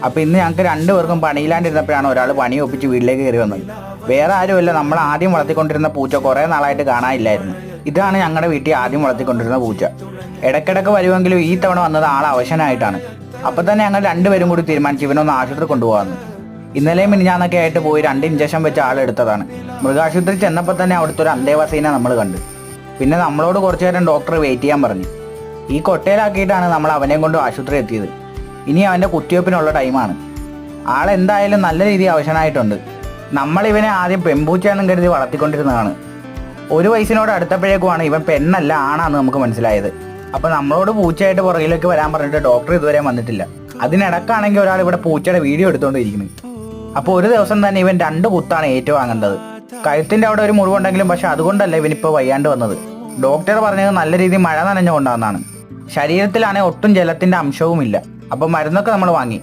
അപ്പോൾ ഇന്ന് ഞങ്ങൾക്ക് രണ്ടുപേർക്കും പണിയില്ലാണ്ടിരുന്നപ്പോഴാണ് ഒരാൾ പണി ഒപ്പിച്ച് വീട്ടിലേക്ക് കയറി വന്നത്. വേറെ ആരുമല്ല, നമ്മൾ ആദ്യം വളർത്തിക്കൊണ്ടിരുന്ന പൂച്ച കുറേ നാളായിട്ട് കാണാനില്ലായിരുന്നു. ഇതാണ് ഞങ്ങളുടെ വീട്ടിൽ ആദ്യം വളർത്തിക്കൊണ്ടിരുന്ന പൂച്ച. ഇടയ്ക്കിടയ്ക്ക് വരുമെങ്കിലും ഈ തവണ വന്നത് ആൾ അവശനായിട്ടാണ്. അപ്പോൾ തന്നെ ഞങ്ങൾ രണ്ടുപേരും കൂടി തീരുമാനിച്ചു ഇവനൊന്ന് ആശുപത്രി കൊണ്ടുപോകാമെന്ന്. ഇന്നലെയും മിനിഞ്ഞാന്നൊക്കെ ആയിട്ട് പോയി 2 ഇഞ്ചക്ഷൻ വെച്ച് ആളെടുത്തതാണ്. മൃഗാശുപത്രി ചെന്നപ്പോൾ തന്നെ അവിടുത്തെ ഒരു അന്തേവാസീനെ നമ്മൾ കണ്ടു. പിന്നെ നമ്മളോട് കുറച്ചു നേരം ഡോക്ടർ വെയിറ്റ് ചെയ്യാൻ പറഞ്ഞു. ഈ കൊട്ടയിലാക്കിയിട്ടാണ് നമ്മൾ അവനെയും കൊണ്ട് ആശുപത്രി എത്തിയത്. ഇനി അവൻ്റെ കുത്തിവയ്പ്പിനുള്ള ടൈമാണ്. ആളെന്തായാലും നല്ല രീതിയിൽ അവശനായിട്ടുണ്ട്. നമ്മളിവനെ ആദ്യം പെമ്പൂച്ചയെന്നും കരുതി വളർത്തിക്കൊണ്ടിരുന്നതാണ്. 1 വയസ്സിനോട് അടുത്തപ്പോഴേക്കുമാണ് ഇവൻ പെണ്ണല്ല ആണാന്ന് നമുക്ക് മനസ്സിലായത്. അപ്പോൾ നമ്മളോട് പൂച്ചയായിട്ട് പുറകിലേക്ക് വരാൻ പറഞ്ഞിട്ട് ഡോക്ടർ ഇതുവരെ വന്നിട്ടില്ല. അതിനിടക്കാണെങ്കിൽ ഒരാൾ ഇവിടെ പൂച്ചയുടെ വീഡിയോ എടുത്തുകൊണ്ടിരിക്കുന്നു. അപ്പോൾ ഒരു ദിവസം തന്നെ ഇവൻ 2 കുത്താണ് ഏറ്റുവാങ്ങേണ്ടത്. കഴുത്തിൻ്റെ അവിടെ ഒരു മുറിവുണ്ടെങ്കിലും പക്ഷെ അതുകൊണ്ടല്ല ഇവനിപ്പോൾ വയ്യാണ്ട് വന്നത്. ഡോക്ടർ പറഞ്ഞത് നല്ല രീതിയിൽ മഴ നനഞ്ഞുകൊണ്ടാണെന്നാണ്. ശരീരത്തിലാണെങ്കിൽ ഒട്ടും ജലത്തിൻ്റെ അംശവുമില്ല. അപ്പോൾ മരുന്നൊക്കെ നമ്മൾ വാങ്ങി.